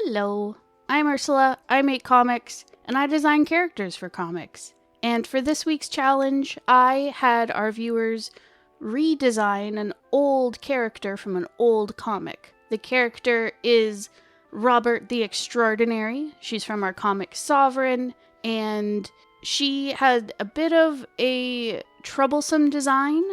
Hello, I'm Ursula, I make comics, and I design characters for comics. And for this week's challenge, I had our viewers redesign an old character from an old comic. The character is Robert the Extraordinary. She's from our comic Sovereign, and she had a bit of a troublesome design,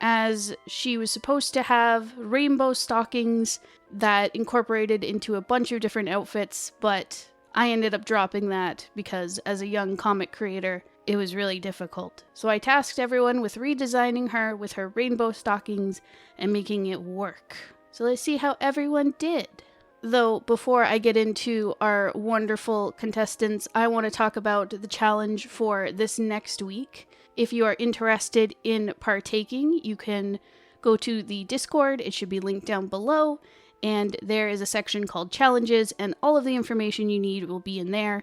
as she was supposed to have rainbow stockings that incorporated into a bunch of different outfits, but I ended up dropping that because as a young comic creator, it was really difficult. So I tasked everyone with redesigning her with her rainbow stockings and making it work. So let's see how everyone did. Though before I get into our wonderful contestants, I want to talk about the challenge for this next week. If you are interested in partaking, you can go to the Discord. It should be linked down below. And there is a section called Challenges, and all of the information you need will be in there.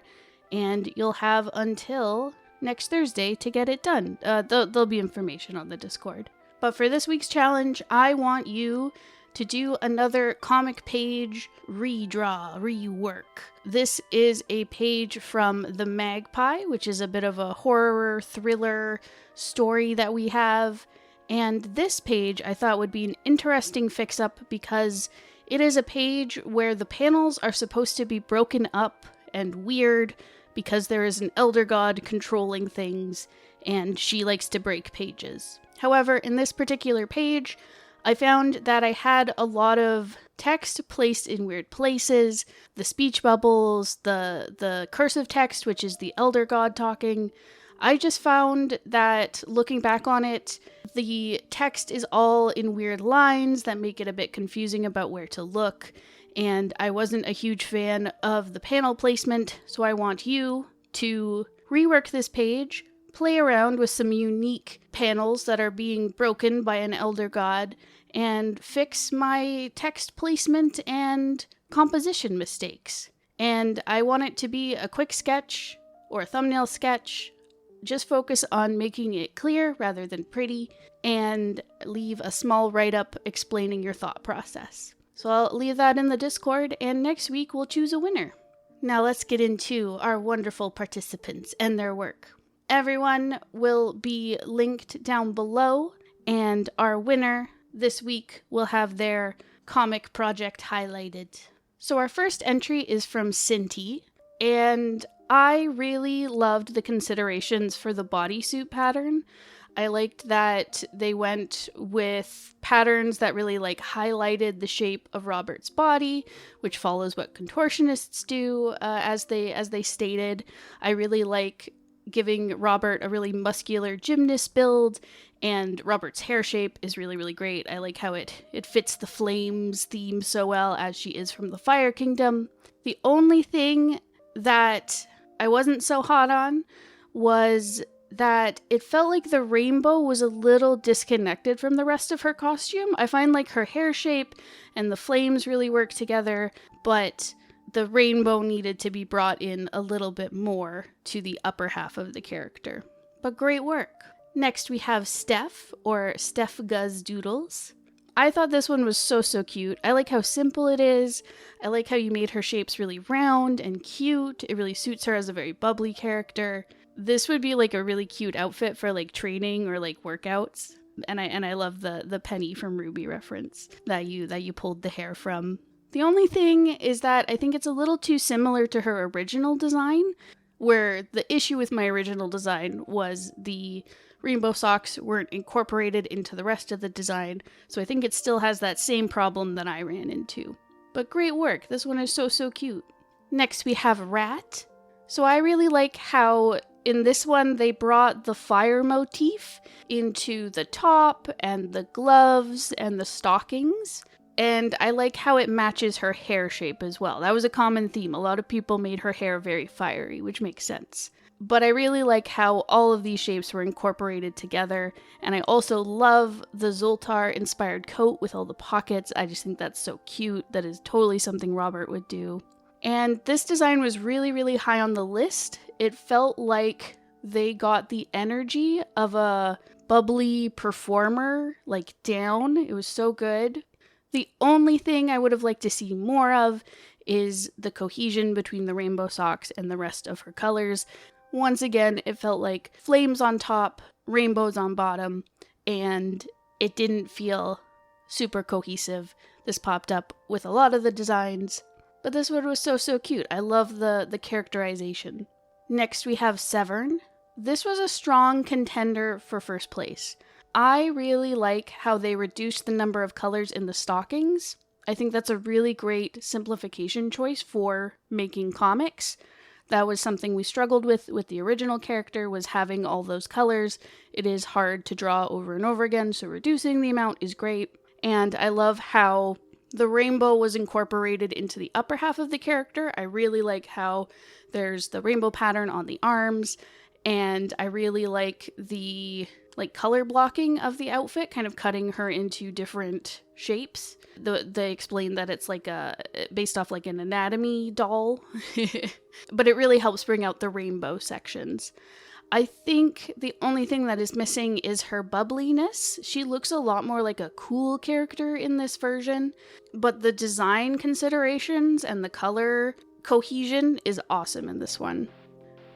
And you'll have until next Thursday to get it done. There'll be information on the Discord. But for this week's challenge, I want you to do another comic page rework. This is a page from The Magpie, which is a bit of a horror thriller story that we have. And this page I thought would be an interesting fix-up because it is a page where the panels are supposed to be broken up and weird because there is an elder god controlling things and she likes to break pages. However, in this particular page, I found that I had a lot of text placed in weird places, the speech bubbles, the cursive text, which is the elder god talking. I just found that looking back on it, the text is all in weird lines that make it a bit confusing about where to look, and I wasn't a huge fan of the panel placement, so I want you to rework this page, play around with some unique panels that are being broken by an elder god, and fix my text placement and composition mistakes. And I want it to be a quick sketch or a thumbnail sketch. Just focus on making it clear rather than pretty, and leave a small write-up explaining your thought process. So I'll leave that in the Discord, and next week we'll choose a winner. Now let's get into our wonderful participants and their work. Everyone will be linked down below, and our winner this week will have their comic project highlighted. So our first entry is from Cinti, and I really loved the considerations for the bodysuit pattern. I liked that they went with patterns that really highlighted the shape of Robert's body, which follows what contortionists do, as they stated. I really like giving Robert a really muscular gymnast build, and Robert's hair shape is really, really great. I like how it fits the Flames theme so well, as she is from the Fire Kingdom. The only thing that I wasn't so hot on was that it felt like the rainbow was a little disconnected from the rest of her costume. I find her hair shape and the flames really work together, but the rainbow needed to be brought in a little bit more to the upper half of the character. But great work. Next we have Steph, or Steph Guz Doodles. I thought this one was so cute. I like how simple it is. I like how you made her shapes really round and cute. It really suits her as a very bubbly character. This would be a really cute outfit for training or workouts. And I love the Penny from Ruby reference that you pulled the hair from. The only thing is that I think it's a little too similar to her original design, where the issue with my original design was the rainbow socks weren't incorporated into the rest of the design, so I think it still has that same problem that I ran into. But great work, this one is so cute. Next we have Rat. So I really like how in this one they brought the fire motif into the top and the gloves and the stockings. And I like how it matches her hair shape as well. That was a common theme. A lot of people made her hair very fiery, which makes sense. But I really like how all of these shapes were incorporated together. And I also love the Zoltar-inspired coat with all the pockets. I just think that's so cute. That is totally something Robert would do. And this design was really, really high on the list. It felt like they got the energy of a bubbly performer, down. It was so good. The only thing I would have liked to see more of is the cohesion between the rainbow socks and the rest of her colors. Once again, it felt like flames on top, rainbows on bottom, and it didn't feel super cohesive. This popped up with a lot of the designs, but this one was so cute. I love the characterization. Next we have Sever. This was a strong contender for first place. I really like how they reduced the number of colors in the stockings. I think that's a really great simplification choice for making comics. That was something we struggled with the original character, was having all those colors. It is hard to draw over and over again, so reducing the amount is great. And I love how the rainbow was incorporated into the upper half of the character. I really like how there's the rainbow pattern on the arms, and I really like the color blocking of the outfit, kind of cutting her into different shapes. They explain that it's based off like an anatomy doll, but it really helps bring out the rainbow sections. I think the only thing that is missing is her bubbliness. She looks a lot more like a cool character in this version, but the design considerations and the color cohesion is awesome in this one.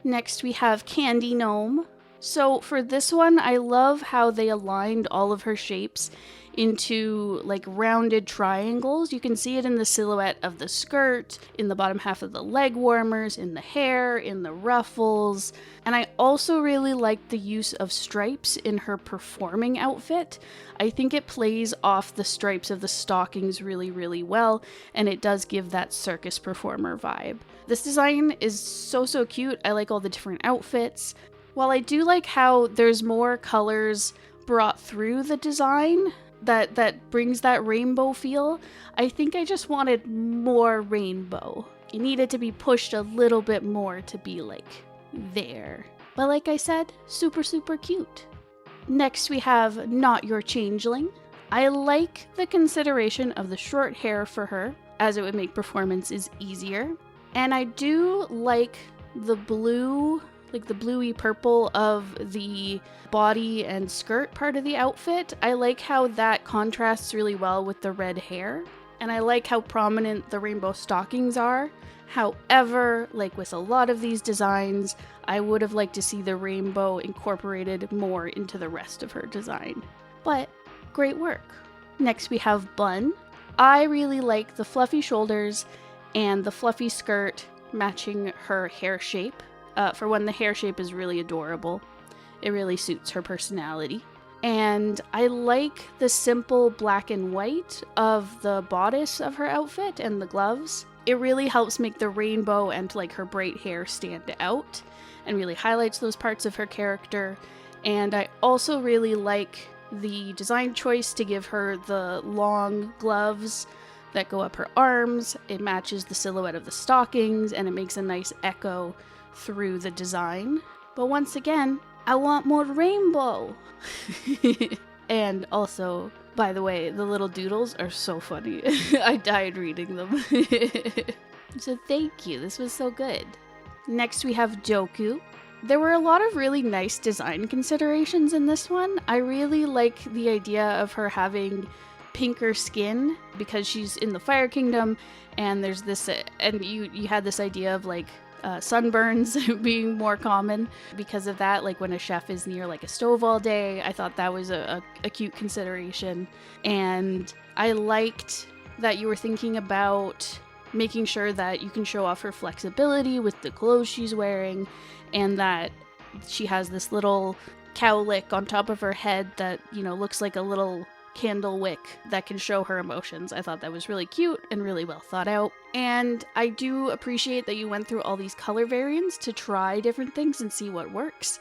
Next we have Candy Gnome. So for this one, I love how they aligned all of her shapes into like rounded triangles. You can see it in the silhouette of the skirt, in the bottom half of the leg warmers, in the hair, in the ruffles. And I also really like the use of stripes in her performing outfit. I think it plays off the stripes of the stockings really well, and it does give that circus performer vibe. This design is so cute. I like all the different outfits. While I do like how there's more colors brought through the design that brings that rainbow feel, I think I just wanted more rainbow. It needed to be pushed a little bit more to be like there. But like I said, super cute. Next we have Notyourchangeling. I like the consideration of the short hair for her, as it would make performances easier. And I do like the blue, like the bluey purple of the body and skirt part of the outfit. I like how that contrasts really well with the red hair, and I like how prominent the rainbow stockings are. However, like with a lot of these designs, I would have liked to see the rainbow incorporated more into the rest of her design. But great work. Next we have Bun. I really like the fluffy shoulders and the fluffy skirt matching her hair shape. For one, the hair shape is really adorable. It really suits her personality. And I like the simple black and white of the bodice of her outfit and the gloves. It really helps make the rainbow and like her bright hair stand out and really highlights those parts of her character. And I also really like the design choice to give her the long gloves that go up her arms. It matches the silhouette of the stockings, and it makes a nice echo through the design. But once again, I want more rainbow. And also, by the way, the little doodles are so funny. I died reading them. So thank you, this was so good. Next we have Joku. There were a lot of really nice design considerations in this one. I really like the idea of her having pinker skin because she's in the Fire Kingdom, and there's this, and you had this idea of like sunburns being more common because of that, like when a chef is near like a stove all day. I thought that was a cute consideration, and I liked that you were thinking about making sure that you can show off her flexibility with the clothes she's wearing, and that she has this little cowlick on top of her head that, you know, looks like a little candle wick that can show her emotions. I thought that was really cute and really well thought out. And I do appreciate that you went through all these color variants to try different things and see what works.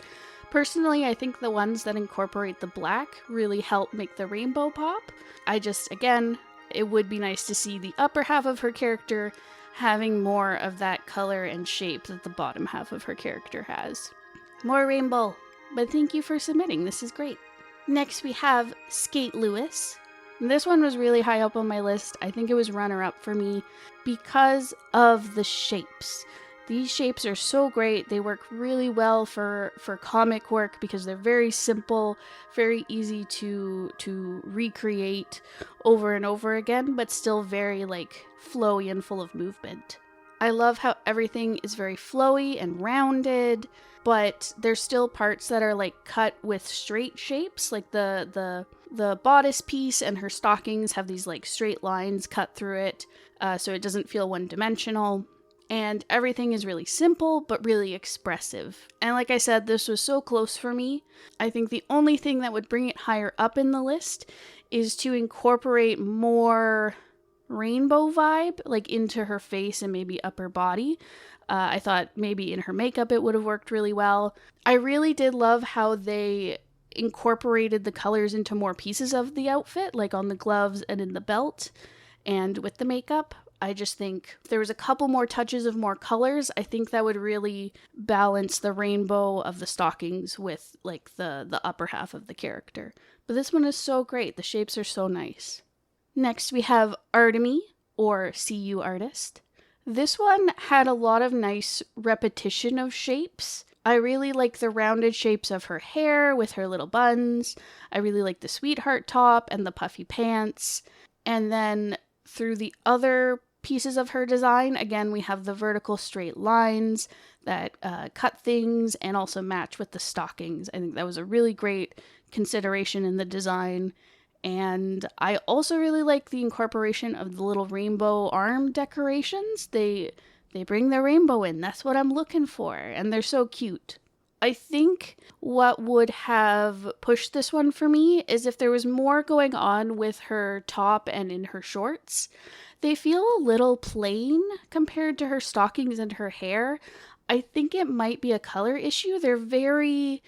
Personally, I think the ones that incorporate the black really help make the rainbow pop. Again, it would be nice to see the upper half of her character having more of that color and shape that the bottom half of her character has. More rainbow. But thank you for submitting. This is great. Next we have Skate Lewis. This one was really high up on my list. I think it was runner-up for me because of the shapes. These shapes are so great. They work really well for comic work because they're very simple, very easy to recreate over and over again, but still very like flowy and full of movement. I love how everything is very flowy and rounded, but there's still parts that are like cut with straight shapes, like the bodice piece and her stockings have these like straight lines cut through it, so it doesn't feel one-dimensional. And everything is really simple, but really expressive. And like I said, this was so close for me. I think the only thing that would bring it higher up in the list is to incorporate more rainbow vibe, like into her face and maybe upper body. I thought maybe in her makeup it would have worked really well. I really did love how they incorporated the colors into more pieces of the outfit, like on the gloves and in the belt and with the makeup. I just think if there was a couple more touches of more colors, I think that would really balance the rainbow of the stockings with like the upper half of the character. But this one is so great. The shapes are so nice. Next we have Artemy, or CU Artist. This one had a lot of nice repetition of shapes. I really like the rounded shapes of her hair with her little buns. I really like the sweetheart top and the puffy pants. And then through the other pieces of her design, again, we have the vertical straight lines that cut things and also match with the stockings. I think that was a really great consideration in the design. And I also really like the incorporation of the little rainbow arm decorations. They bring the rainbow in. That's what I'm looking for. And they're so cute. I think what would have pushed this one for me is if there was more going on with her top and in her shorts. They feel a little plain compared to her stockings and her hair. I think it might be a color issue. They're very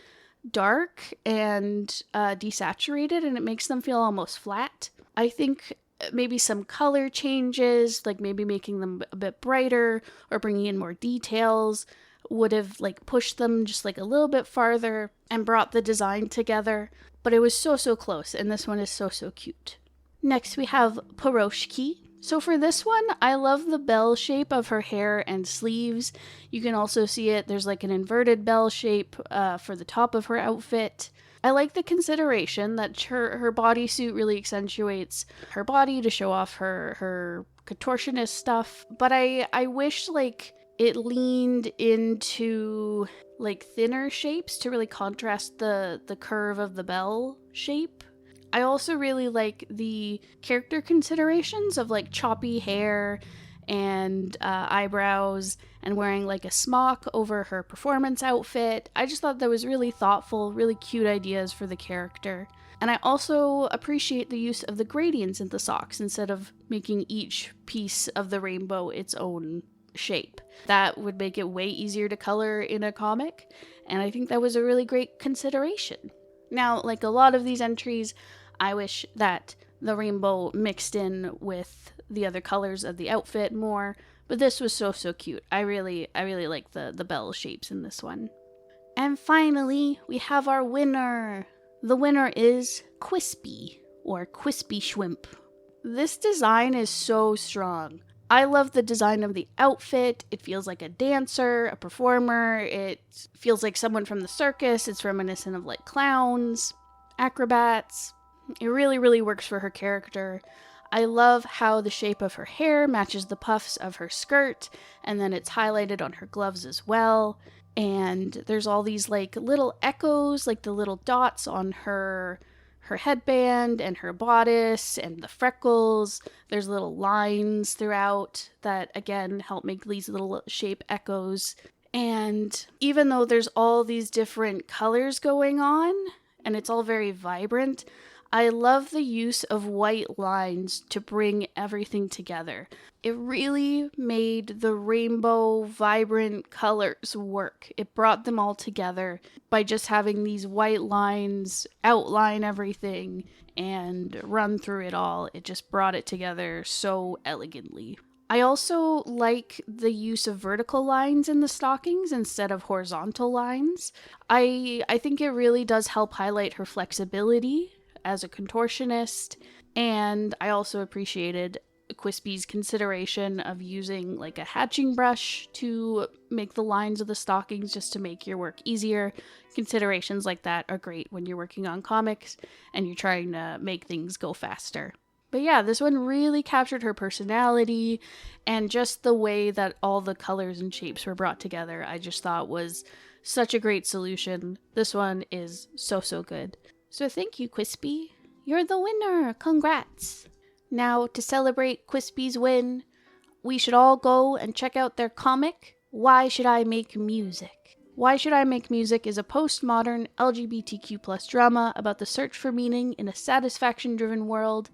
dark and desaturated, and it makes them feel almost flat. I think maybe some color changes, like maybe making them a bit brighter or bringing in more details, would have like pushed them just like a little bit farther and brought the design together. But it was so close, and this one is so cute. Next we have Piroshki. So for this one, I love the bell shape of her hair and sleeves. You can also see it, there's like an inverted bell shape for the top of her outfit. I like the consideration that her bodysuit really accentuates her body to show off her contortionist stuff. But I wish like it leaned into like thinner shapes to really contrast the curve of the bell shape. I also really like the character considerations of like choppy hair and eyebrows and wearing like a smock over her performance outfit. I just thought that was really thoughtful, really cute ideas for the character. And I also appreciate the use of the gradients in the socks instead of making each piece of the rainbow its own shape. That would make it way easier to color in a comic, and I think that was a really great consideration. Now, like a lot of these entries, I wish that the rainbow mixed in with the other colors of the outfit more, but this was so cute. I really like the bell shapes in this one. And finally, we have our winner. The winner is Quispy, or Quispy Shrimp. This design is so strong. I love the design of the outfit. It feels like a dancer, a performer. It feels like someone from the circus. It's reminiscent of like clowns, acrobats. It really works for her character. I love how the shape of her hair matches the puffs of her skirt, and then it's highlighted on her gloves as well. And there's all these like little echoes, like the little dots on her headband and her bodice and the freckles. There's little lines throughout that again help make these little shape echoes. And even though there's all these different colors going on and it's all very vibrant, I love the use of white lines to bring everything together. It really made the rainbow vibrant colors work. It brought them all together by just having these white lines outline everything and run through it all. It just brought it together so elegantly. I also like the use of vertical lines in the stockings instead of horizontal lines. I think it really does help highlight her flexibility as a contortionist, and I also appreciated Quispy's consideration of using like a hatching brush to make the lines of the stockings just to make your work easier. Considerations like that are great when you're working on comics and you're trying to make things go faster. But yeah, this one really captured her personality and just the way that all the colors and shapes were brought together. I just thought was such a great solution. This one is so good. So thank you, Quispy. You're the winner. Congrats. Now, to celebrate Quispy's win, we should all go and check out their comic, Why Should I Make Music? Why Should I Make Music is a postmodern LGBTQ+ drama about the search for meaning in a satisfaction-driven world.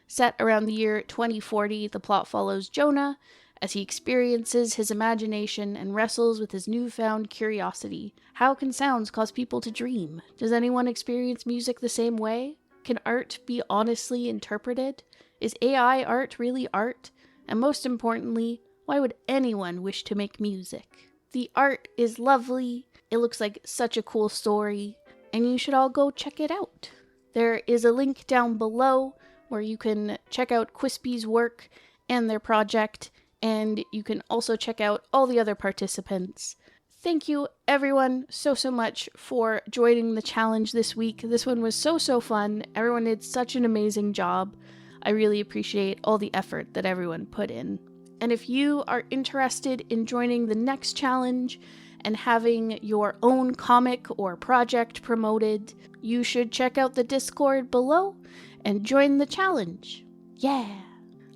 Set around the year 2040, the plot follows Jonah as he experiences his imagination and wrestles with his newfound curiosity. How can sounds cause people to dream? Does anyone experience music the same way? Can art be honestly interpreted? Is AI art really art? And most importantly, why would anyone wish to make music? The art is lovely, it looks like such a cool story, and you should all go check it out. There is a link down below where you can check out Quispy's work and their project, and you can also check out all the other participants. Thank you everyone so much for joining the challenge this week. This one was so fun. Everyone did such an amazing job. I really appreciate all the effort that everyone put in. And if you are interested in joining the next challenge and having your own comic or project promoted, you should check out the Discord below and join the challenge. Yeah!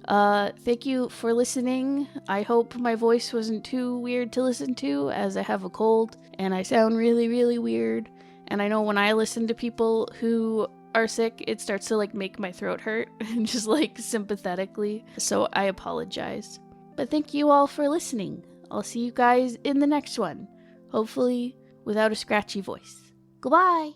Thank you for listening. I hope my voice wasn't too weird to listen to, as I have a cold and I sound really weird. And I know when I listen to people who are sick, it starts to like make my throat hurt, just like sympathetically. So I apologize. But thank you all for listening. I'll see you guys in the next one. Hopefully without a scratchy voice. Goodbye!